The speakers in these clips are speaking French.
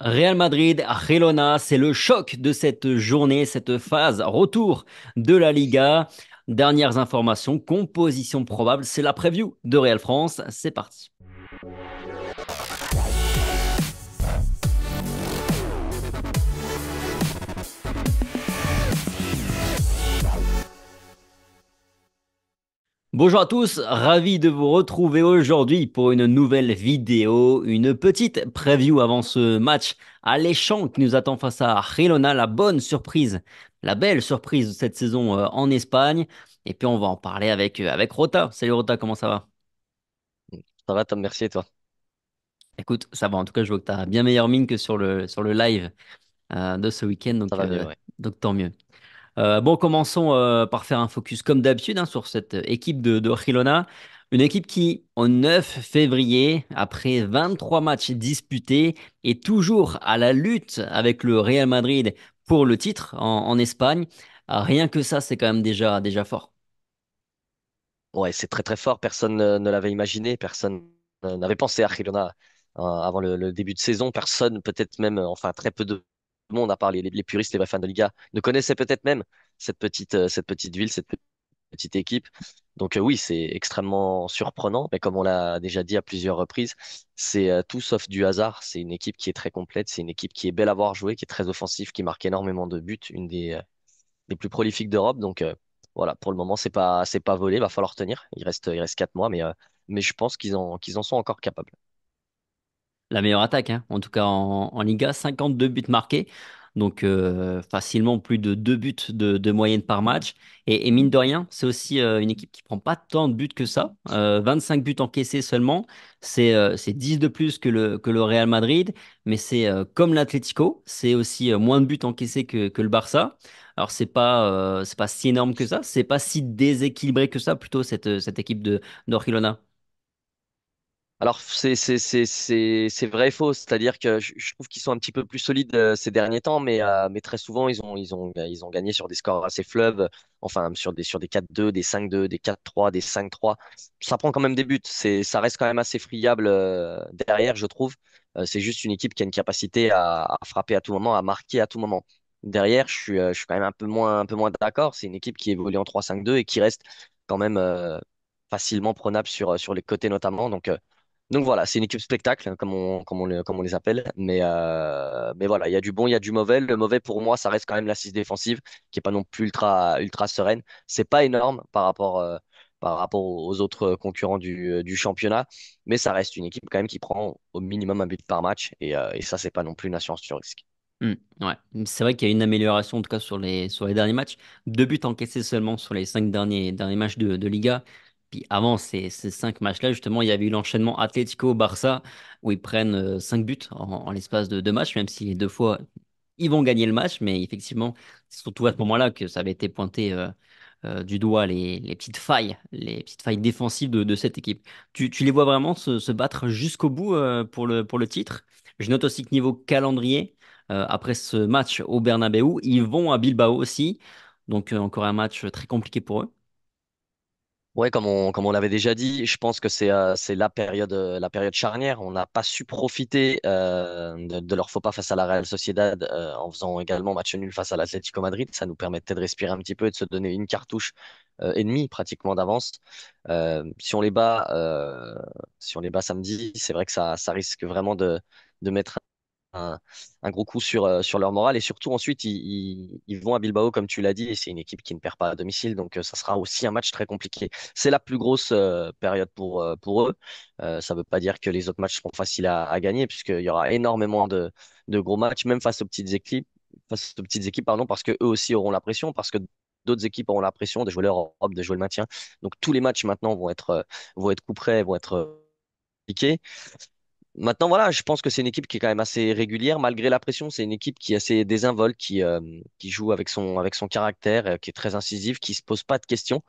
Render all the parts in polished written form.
Real Madrid, Girona, c'est le choc de cette journée, cette phase. Retour de la Liga. Dernières informations, composition probable, c'est la preview de Real France. C'est parti. Bonjour à tous, ravi de vous retrouver aujourd'hui pour une nouvelle vidéo, une petite preview avant ce match alléchant qui nous attend face à Girona, la bonne surprise, la belle surprise de cette saison en Espagne. Et puis on va en parler avec Rota. Salut Rota, comment ça va? Ça va, Tom, merci et toi? Écoute, ça va. En tout cas, je vois que tu as bien meilleure mine que sur le live de ce week-end, Ça va mieux, ouais. donc tant mieux. Bon, commençons par faire un focus comme d'habitude sur cette équipe de Girona. Une équipe qui, au 9 février, après 23 matchs disputés, est toujours à la lutte avec le Real Madrid pour le titre en Espagne. Rien que ça, c'est quand même déjà fort. Ouais, c'est très très fort. Personne ne l'avait imaginé. Personne n'avait pensé à Girona avant le début de saison. Personne, peut-être même, enfin très peu de monde, à part les puristes, les vrais fans de Liga, ne connaissait peut-être même cette petite ville, cette petite équipe. Donc oui, c'est extrêmement surprenant. Mais comme on l'a déjà dit à plusieurs reprises, c'est tout sauf du hasard. C'est une équipe qui est très complète. C'est une équipe qui est belle à voir jouer, qui est très offensive, qui marque énormément de buts. Une des plus prolifiques d'Europe. Donc voilà, pour le moment, c'est pas volé, va falloir tenir. Il reste 4 mois, mais je pense qu'ils en sont encore capables. La meilleure attaque, hein. En tout cas en Liga, 52 buts marqués, donc facilement plus de 2 buts de moyenne par match. Et mine de rien, c'est aussi une équipe qui prend pas tant de buts que ça. 25 buts encaissés seulement, c'est 10 de plus que le Real Madrid, mais c'est comme l'Atlético, c'est aussi moins de buts encaissés que le Barça. Alors c'est pas si énorme que ça, c'est pas si déséquilibré que ça, plutôt cette équipe de Barcelona. Alors, c'est vrai et faux. C'est-à-dire que je trouve qu'ils sont un petit peu plus solides ces derniers temps, mais très souvent, ils ont gagné sur des scores assez fleuves, enfin, sur des 4-2, des 5-2, des 4-3, des 5-3. Ça prend quand même des buts. Ça reste quand même assez friable derrière, je trouve. C'est juste une équipe qui a une capacité à frapper à tout moment, à marquer à tout moment. Derrière, je suis quand même un peu moins d'accord. C'est une équipe qui évolue en 3-5-2 et qui reste quand même facilement prenable sur les côtés notamment. Donc voilà, c'est une équipe spectacle, hein, comme on les appelle. Mais voilà, il y a du bon, il y a du mauvais. Le mauvais, pour moi, ça reste quand même l'assise défensive, qui est pas non plus ultra sereine. C'est pas énorme par rapport aux autres concurrents du championnat, mais ça reste une équipe quand même qui prend au minimum un but par match. Et ça, c'est pas non plus une assurance sur risque. Ouais, c'est vrai qu'il y a une amélioration en tout cas sur les derniers matchs. 2 buts encaissés seulement sur les 5 derniers matchs de Liga. Puis avant ces 5 matchs-là, justement, il y avait eu l'enchaînement Atlético-Barça où ils prennent 5 buts en l'espace de 2 matchs, même si les 2 fois ils vont gagner le match. Mais effectivement, c'est surtout à ce moment-là que ça avait été pointé du doigt les petites failles défensives de cette équipe. Tu les vois vraiment se battre jusqu'au bout pour le titre. Je note aussi que niveau calendrier, après ce match au Bernabéu. Ils vont à Bilbao aussi. Donc encore un match très compliqué pour eux. Ouais, comme on l'avait déjà dit, je pense que c'est la période charnière. On n'a pas su profiter de leur faux pas face à la Real Sociedad en faisant également match nul face à l'Atlético Madrid. Ça nous permettait de respirer un petit peu et de se donner une cartouche et demie pratiquement d'avance. Si on les bat, si on les bat samedi, c'est vrai que ça risque vraiment de mettre un, un gros coup sur leur morale. Et surtout, ensuite, ils vont à Bilbao, comme tu l'as dit, et c'est une équipe qui ne perd pas à domicile. Donc, ça sera aussi un match très compliqué. C'est la plus grosse période pour eux. Ça ne veut pas dire que les autres matchs seront faciles à gagner, puisqu'il y aura énormément de gros matchs, même face aux petites équipes, pardon, parce que eux aussi auront la pression, parce que d'autres équipes auront la pression de jouer l'Europe, de jouer le maintien. Donc, tous les matchs maintenant vont être coups près, vont être piqués. Maintenant, voilà, je pense que c'est une équipe qui est quand même assez régulière, malgré la pression. C'est une équipe qui est assez désinvolte, qui joue avec son caractère, qui est très incisive, qui se pose pas de questions.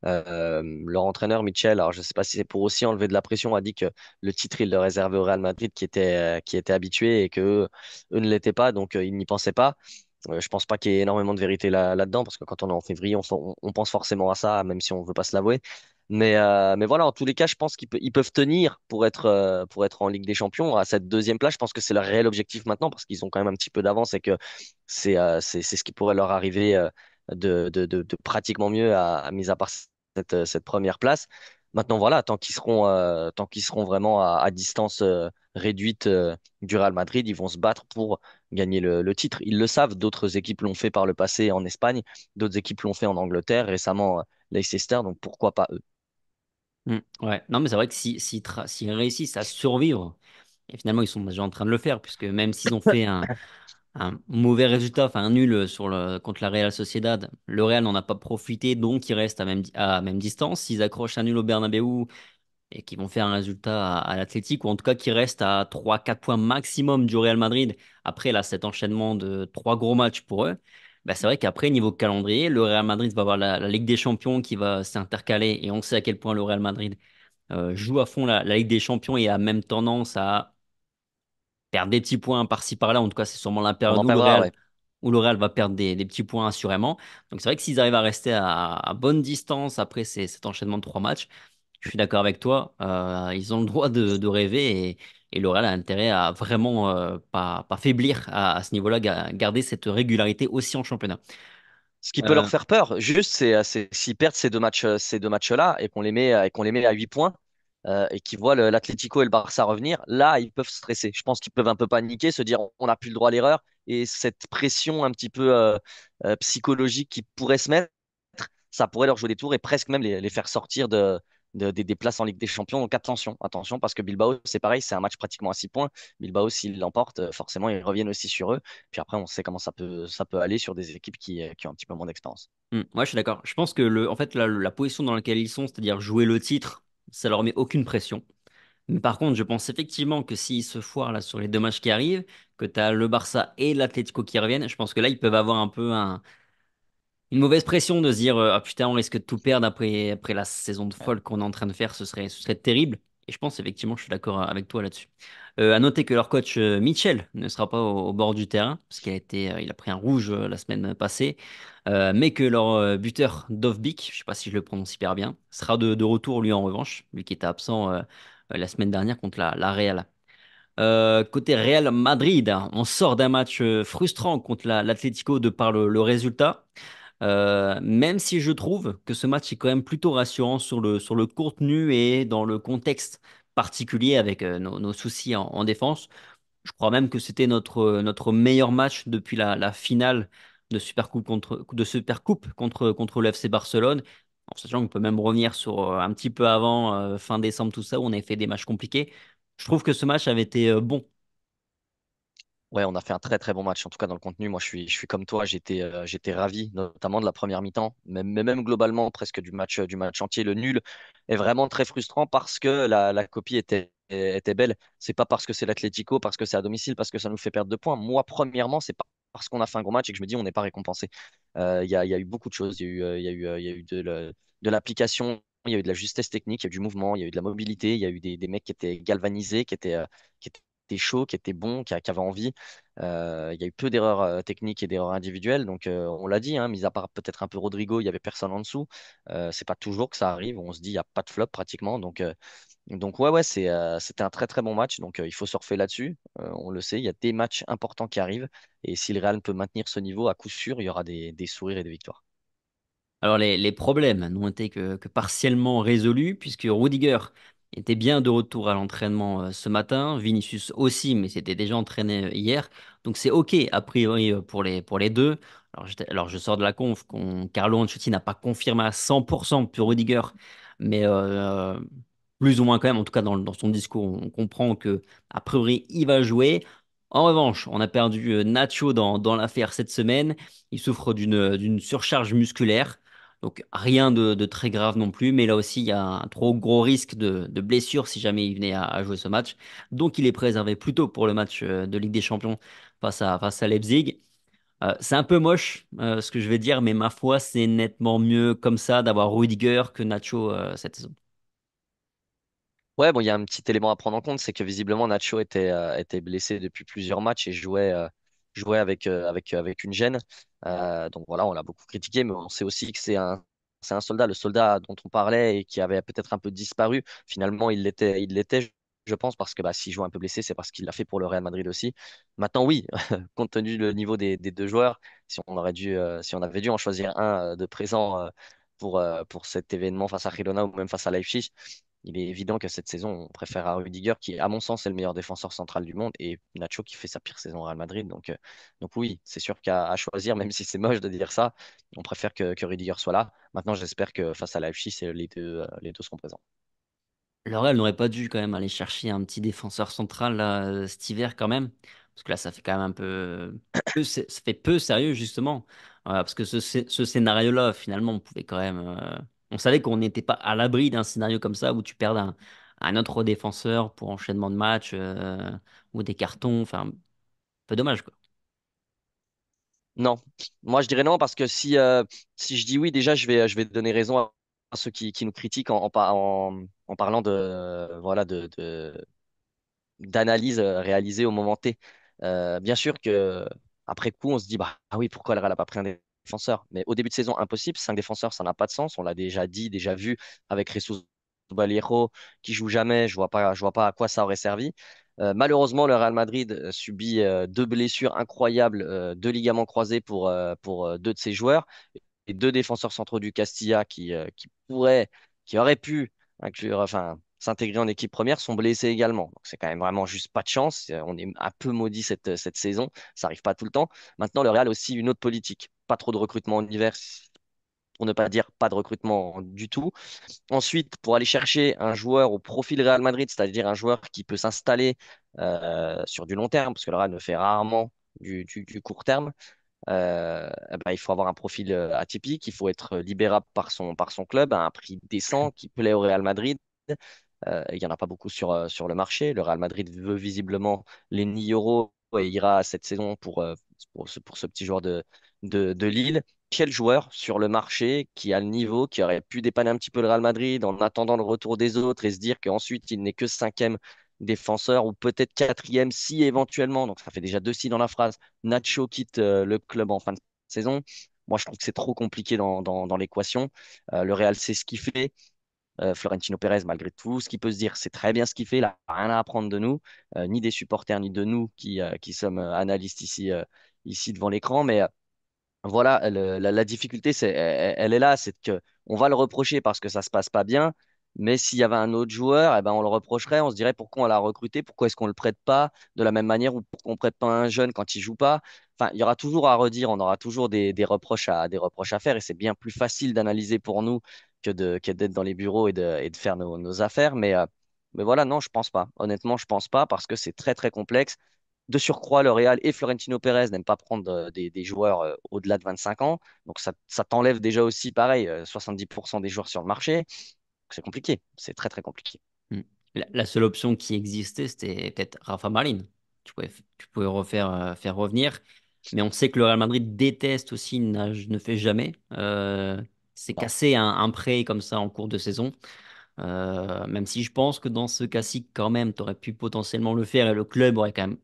Leur entraîneur, Michel, alors je ne sais pas si c'est pour aussi enlever de la pression, a dit que le titre, il le réservait au Real Madrid, qui était habitué et que eux ne l'étaient pas, donc ils n'y pensaient pas. Je pense pas qu'il y ait énormément de vérité là-dedans, parce que quand on est en février, on pense forcément à ça, même si on veut pas se l'avouer. Mais voilà, en tous les cas, je pense ils peuvent tenir pour être en Ligue des Champions. À cette deuxième place, je pense que c'est leur réel objectif maintenant parce qu'ils ont quand même un petit peu d'avance et que c'est ce qui pourrait leur arriver de pratiquement mieux, mis à part cette première place. Maintenant, voilà, tant qu'ils seront vraiment à distance réduite du Real Madrid, ils vont se battre pour gagner le titre. Ils le savent, d'autres équipes l'ont fait par le passé en Espagne, d'autres équipes l'ont fait en Angleterre, récemment Leicester, donc pourquoi pas eux? Ouais, non, mais c'est vrai que s'ils réussissent à survivre, et finalement ils sont déjà en train de le faire, puisque même s'ils ont fait un mauvais résultat, enfin un nul contre la Real Sociedad, le Real n'en a pas profité, donc ils restent à même distance. S'ils accrochent un nul au Bernabéu et qu'ils vont faire un résultat à l'Atlético, ou en tout cas qu'ils restent à 3 4 points maximum du Real Madrid, après là, cet enchaînement de 3 gros matchs pour eux, bah, c'est vrai qu'après, niveau calendrier, le Real Madrid va avoir la Ligue des Champions qui va s'intercaler, et on sait à quel point le Real Madrid joue à fond la Ligue des Champions et a même tendance à perdre des petits points par-ci par-là. En tout cas, c'est sûrement la On période en perdra, ouais. où le Real va perdre des petits points assurément. Donc c'est vrai que s'ils arrivent à rester à bonne distance après cet enchaînement de 3 matchs, je suis d'accord avec toi. Ils ont le droit de rêver, et le Real a intérêt à vraiment pas faiblir à ce niveau-là, garder cette régularité aussi en championnat. Ce qui peut leur Euh, faire peur, juste, c'est s'ils perdent ces deux matchs-là et qu'on les met à 8 points et qu'ils voient l'Atlético et le Barça revenir, là, ils peuvent stresser. Je pense qu'ils peuvent un peu paniquer, se dire on n'a plus le droit à l'erreur et cette pression un petit peu psychologique qui pourrait se mettre, ça pourrait leur jouer des tours et presque même les faire sortir des places en Ligue des Champions. Donc attention, attention, parce que Bilbao, c'est pareil, c'est un match pratiquement à 6 points. Bilbao, s'ils l'emportent, forcément, ils reviennent aussi sur eux. Puis après, on sait comment ça peut aller sur des équipes qui ont un petit peu moins d'expérience. ouais, je suis d'accord. Je pense que en fait, la position dans laquelle ils sont, c'est-à-dire jouer le titre, ça leur met aucune pression. Mais par contre, je pense effectivement que s'ils se foirent là sur les 2 matchs qui arrivent, que tu as le Barça et l'Atlético qui reviennent, je pense que là, ils peuvent avoir un peu une mauvaise pression de se dire ah putain, on risque de tout perdre après la saison de folle qu'on est en train de faire, ce serait terrible. Et je pense effectivement, je suis d'accord avec toi là-dessus. À noter que leur coach Mitchell ne sera pas au bord du terrain, parce il a pris un rouge la semaine passée, mais que leur buteur Dovbyk, je sais pas si je le prononce hyper bien, sera de retour lui en revanche, lui qui était absent la semaine dernière contre la Real. Côté Real Madrid, on sort d'un match frustrant contre l'Atlético de par le résultat. Même si je trouve que ce match est quand même plutôt rassurant sur le contenu et dans le contexte particulier avec nos soucis en défense. Je crois même que c'était notre meilleur match depuis la finale de Supercoupe contre le FC Barcelone. En sachant qu'on peut même revenir sur un petit peu avant, fin décembre, tout ça, où on avait fait des matchs compliqués. Je trouve que ce match avait été bon. Ouais, on a fait un très très bon match. En tout cas, dans le contenu, moi, je suis comme toi. J'étais ravi, notamment de la première mi-temps, mais même globalement, presque du match entier. Le nul est vraiment très frustrant parce que la copie était belle. C'est pas parce que c'est l'Atlético, parce que c'est à domicile, parce que ça nous fait perdre 2 points. Moi, premièrement, c'est pas parce qu'on a fait un gros match et que je me dis on n'est pas récompensé. Il y a eu beaucoup de choses. Il y a eu de l'application. Il y a eu de la justesse technique, il y a eu du mouvement, il y a eu de la mobilité, il y a eu des mecs qui étaient galvanisés, qui étaient chauds, qui étaient bons, qui avaient envie. Il y a eu peu d'erreurs techniques et d'erreurs individuelles. Donc, on l'a dit, hein, mis à part peut-être un peu Rodrigo, il n'y avait personne en dessous. C'est pas toujours que ça arrive. On se dit, il n'y a pas de flop pratiquement. Donc ouais, c'était un très très bon match. Donc, il faut surfer là-dessus. On le sait, il y a des matchs importants qui arrivent. Et si le Real peut maintenir ce niveau, à coup sûr, il y aura des sourires et des victoires. Alors les problèmes n'ont été que partiellement résolus, puisque Rudiger était bien de retour à l'entraînement ce matin, Vinicius aussi, mais s'était déjà entraîné hier. Donc c'est OK a priori pour les deux. Alors je sors de la conf Carlo Ancelotti n'a pas confirmé à 100% pour Rudiger, mais plus ou moins quand même, en tout cas dans son discours, on comprend que a priori il va jouer. En revanche, on a perdu Nacho dans l'affaire cette semaine. Il souffre d'une surcharge musculaire. Donc rien de très grave non plus, mais là aussi il y a un trop gros risque de blessure si jamais il venait à jouer ce match. Donc il est préservé plutôt pour le match de Ligue des Champions face à Leipzig. C'est un peu moche ce que je vais dire, mais ma foi c'est nettement mieux comme ça d'avoir Rudiger que Nacho cette saison. Ouais, bon, il y a un petit élément à prendre en compte, c'est que visiblement Nacho était blessé depuis plusieurs matchs et jouait avec une gêne. Donc voilà, on l'a beaucoup critiqué, mais on sait aussi que c'est un c'est un soldat, le soldat dont on parlait et qui avait peut-être un peu disparu. Finalement, il l'était, je pense, parce que bah, s'il joue un peu blessé, c'est parce qu'il l'a fait pour le Real Madrid aussi. Maintenant, oui, compte tenu du niveau des deux joueurs, si on avait dû en choisir un de présent pour cet événement face à Girona ou même face à Leipzig, il est évident que cette saison, on préfère à Rudiger, qui, à mon sens, est le meilleur défenseur central du monde, et Nacho qui fait sa pire saison au Real Madrid. Donc oui, c'est sûr qu'à à choisir, même si c'est moche de dire ça, on préfère que Rudiger soit là. Maintenant, j'espère que face à la Leipzig, les deux seront présents. Le Real n'aurait pas dû quand même aller chercher un petit défenseur central là, cet hiver quand même. Parce que là, ça fait quand même un ça fait peu sérieux justement. Parce que ce scénario-là, finalement, on pouvait quand même. On savait qu'on n'était pas à l'abri d'un scénario comme ça où tu perds un autre défenseur pour enchaînement de matchs ou des cartons. Enfin, un peu dommage quoi. Non, moi je dirais non parce que si je dis oui, déjà je vais donner raison à ceux qui nous critiquent en parlant voilà, d'analyse réalisée au moment T. Bien sûr que après coup, on se dit bah ah oui, pourquoi le Real n'a pas pris un défenseur? Mais au début de saison, impossible. Cinq défenseurs, ça n'a pas de sens. On l'a déjà dit, déjà vu avec Jesus Balieiro qui joue jamais. Je vois pas à quoi ça aurait servi. Malheureusement, le Real Madrid subit deux blessures incroyables, deux ligaments croisés pour deux de ses joueurs et deux défenseurs centraux du Castilla qui auraient pu enfin, s'intégrer en équipe première sont blessés également. Donc c'est quand même vraiment juste pas de chance. On est un peu maudit cette saison. Ça arrive pas tout le temps. Maintenant, le Real a aussi une autre politique. Pas trop de recrutement en hiver, pour ne pas dire pas de recrutement du tout. Ensuite, pour aller chercher un joueur au profil Real Madrid, c'est-à-dire un joueur qui peut s'installer sur du long terme, parce que le Real ne fait rarement du court terme, eh ben, il faut avoir un profil atypique, il faut être libérable par son club à un prix décent qui plaît au Real Madrid. Il n'y en a pas beaucoup sur le marché. Le Real Madrid veut visiblement les 9 euros et ira cette saison pour ce petit joueur de Lille. Quel joueur sur le marché qui a le niveau, qui aurait pu dépanner un petit peu le Real Madrid en attendant le retour des autres et se dire qu'ensuite il n'est que cinquième défenseur ou peut-être quatrième si éventuellement, donc ça fait déjà deux si dans la phrase, Nacho quitte le club en fin de saison. Moi, je trouve que c'est trop compliqué dans l'équation. Le Real sait ce qu'il fait. Florentino Pérez, malgré tout, ce qu'il peut se dire, c'est très bien ce qu'il fait. Il n'a rien à apprendre de nous, ni des supporters, ni de nous qui sommes analystes ici devant l'écran. Mais voilà, la difficulté, elle est là, c'est que on va le reprocher parce que ça se passe pas bien. Mais s'il y avait un autre joueur, eh ben, on le reprocherait. On se dirait pourquoi on l'a recruté, pourquoi est-ce qu'on le prête pas de la même manière ou pourquoi on prête pas un jeune quand il joue pas. Enfin, il y aura toujours à redire, on aura toujours des reproches à faire et c'est bien plus facile d'analyser pour nous que d'être dans les bureaux et de faire nos affaires. Mais voilà, non, je pense pas. Honnêtement, je pense pas parce que c'est très très complexe. De surcroît, le Real et Florentino Pérez n'aiment pas prendre des joueurs au-delà de 25 ans. Donc ça t'enlève déjà aussi, pareil, 70% des joueurs sur le marché. C'est compliqué. C'est très, très compliqué. Hmm. La seule option qui existait, c'était peut-être Rafa Marlin. Tu pouvais faire revenir. Mais on sait que le Real Madrid déteste aussi, ne fait jamais. C'est Non. casser un prêt comme ça en cours de saison. Même si je pense que dans ce cas-ci, quand même, tu aurais pu potentiellement le faire et le club aurait quand même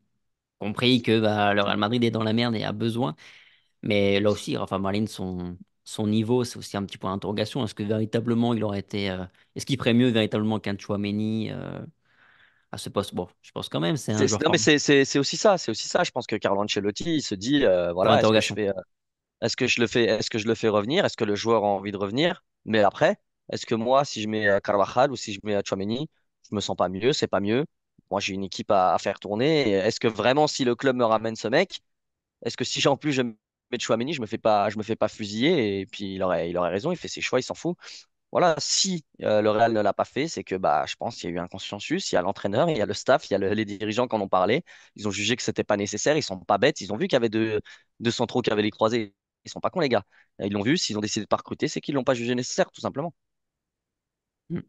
compris que bah, le Real Madrid est dans la merde et a besoin. Mais là aussi, Rafa Marlin, son niveau, c'est aussi un petit point d'interrogation. Est-ce que véritablement il aurait été. Est-ce qu'il ferait mieux véritablement qu'un Tchouaméni à ce poste? Bon, je pense quand même, c'est un joueur Non, mais fort. c'est aussi ça. C'est aussi ça. Je pense que Carlo Ancelotti, il se dit, Point voilà, d'interrogation. est-ce que je le fais revenir? Est-ce que le joueur a envie de revenir? Mais après, est-ce que moi, si je mets Carvajal ou si je mets Tchouaméni, je me sens pas mieux, c'est pas mieux. Moi, j'ai une équipe à faire tourner. Et est-ce que vraiment, si le club me ramène ce mec, est-ce que si en plus je mets Tchouaméni, je me fais pas fusiller et puis il aurait raison, il fait ses choix, il s'en fout. Voilà, si le Real ne l'a pas fait, c'est que bah, je pense qu'il y a eu un consensus, il y a l'entraîneur, il y a le staff, il y a les dirigeants qui en ont parlé. Ils ont jugé que c'était pas nécessaire, ils sont pas bêtes, ils ont vu qu'il y avait deux centraux qui avaient les croisés. Ils sont pas cons, les gars. Ils l'ont vu, s'ils ont décidé de pas recruter, c'est qu'ils l'ont pas jugé nécessaire, tout simplement. Hmm.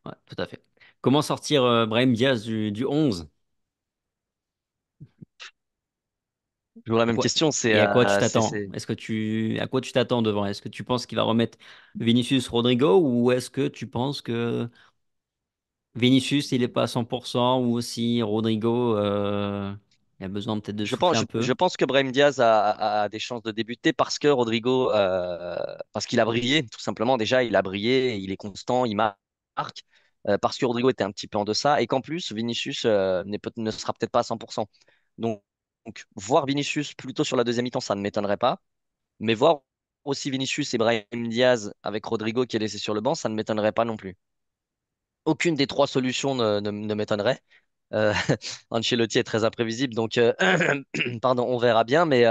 Ouais, tout à fait. Comment sortir Brahim Diaz du 11? Toujours la À même quoi, question, c'est et à quoi tu euh, c'est t'attends? c'est- À quoi tu t'attends devant? Est-ce que tu penses qu'il va remettre Vinicius Rodrigo ou est-ce que tu penses que Vinicius il est pas à 100% ou aussi Rodrigo Il a besoin peut-être de Je souffler pense, un peu. je pense que Brahim Diaz a des chances de débuter parce que Rodrigo, parce qu'il a brillé, tout simplement. Déjà, il a brillé, il est constant, il marque, parce que Rodrigo était un petit peu en deçà et qu'en plus, Vinicius ne sera peut-être pas à 100%. Donc, voir Vinicius plutôt sur la deuxième mi-temps, ça ne m'étonnerait pas. Mais voir aussi Vinicius et Brahim Diaz avec Rodrigo qui est laissé sur le banc, ça ne m'étonnerait pas non plus. Aucune des trois solutions ne m'étonnerait. Euh, Ancelotti est très imprévisible, donc pardon, on verra bien, mais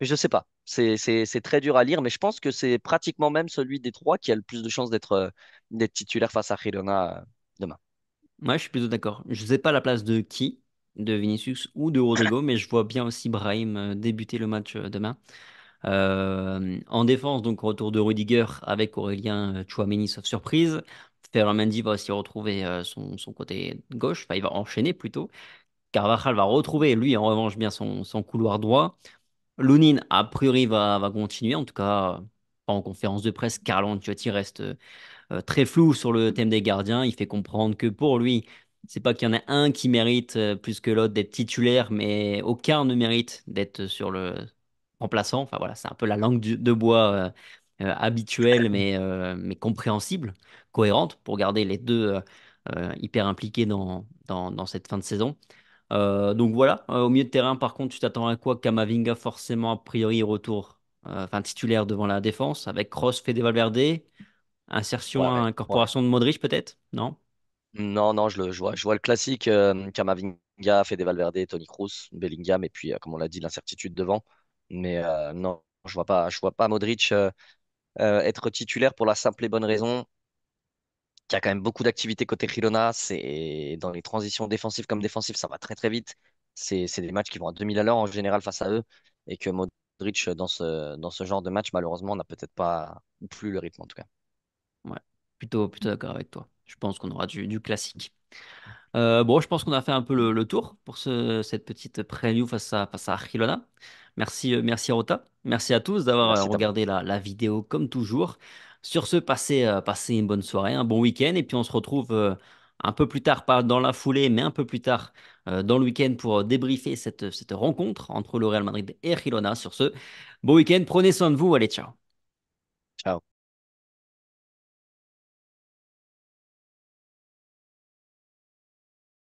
je sais pas. C'est très dur à lire, mais je pense que c'est pratiquement même celui des trois qui a le plus de chances d'être titulaire face à Girona demain. Ouais, je suis plutôt d'accord. Je sais pas la place de qui, de Vinicius ou de Rodrigo, mais je vois bien aussi Brahim débuter le match demain. En défense, donc retour de Rudiger avec Aurélien Tchouaméni, sauf surprise. Ferland Mendy va aussi retrouver son côté gauche, enfin il va enchaîner plutôt. Carvajal va retrouver, lui, en revanche, bien son couloir droit. Lounine, a priori, va continuer. En tout cas, en conférence de presse, Carlo Ancelotti reste très flou sur le thème des gardiens. Il fait comprendre que pour lui, c'est pas qu'il y en a un qui mérite plus que l'autre d'être titulaire, mais aucun ne mérite d'être sur le remplaçant. Enfin voilà, c'est un peu la langue de bois habituelle, mais compréhensible, cohérente, pour garder les deux hyper impliqués dans cette fin de saison. Donc voilà, au milieu de terrain, par contre, tu t'attends à quoi? Kamavinga, forcément, a priori, retour, enfin titulaire devant la défense, avec Kroos, Fede Valverde. Insertion, Ouais, ouais. incorporation de Modric peut-être? Non? Non, non, je vois le classique. Camavinga, Fede Valverde, Toni Kroos, Bellingham, et puis, comme on l'a dit, l'incertitude devant. Mais non, je vois pas Modric être titulaire pour la simple et bonne raison qu'il y a quand même beaucoup d'activité côté Girona. C'est dans les transitions défensives comme défensives, ça va très très vite. C'est des matchs qui vont à 2000 à l'heure en général face à eux, et que Modric dans ce genre de match, malheureusement, n'a peut-être pas ou plus le rythme en tout cas. Ouais, plutôt d'accord avec toi. Je pense qu'on aura du classique. Bon, je pense qu'on a fait un peu le tour pour cette petite preview face à Girona. Merci Rota. Merci à tous d'avoir Merci Tamo. regardé la vidéo comme toujours. Sur ce, passez une bonne soirée, un bon week-end, et puis on se retrouve un peu plus tard, pas dans la foulée, mais un peu plus tard dans le week-end pour débriefer cette rencontre entre le Real Madrid et Girona. Sur ce, bon week-end, prenez soin de vous, allez, ciao. Ciao.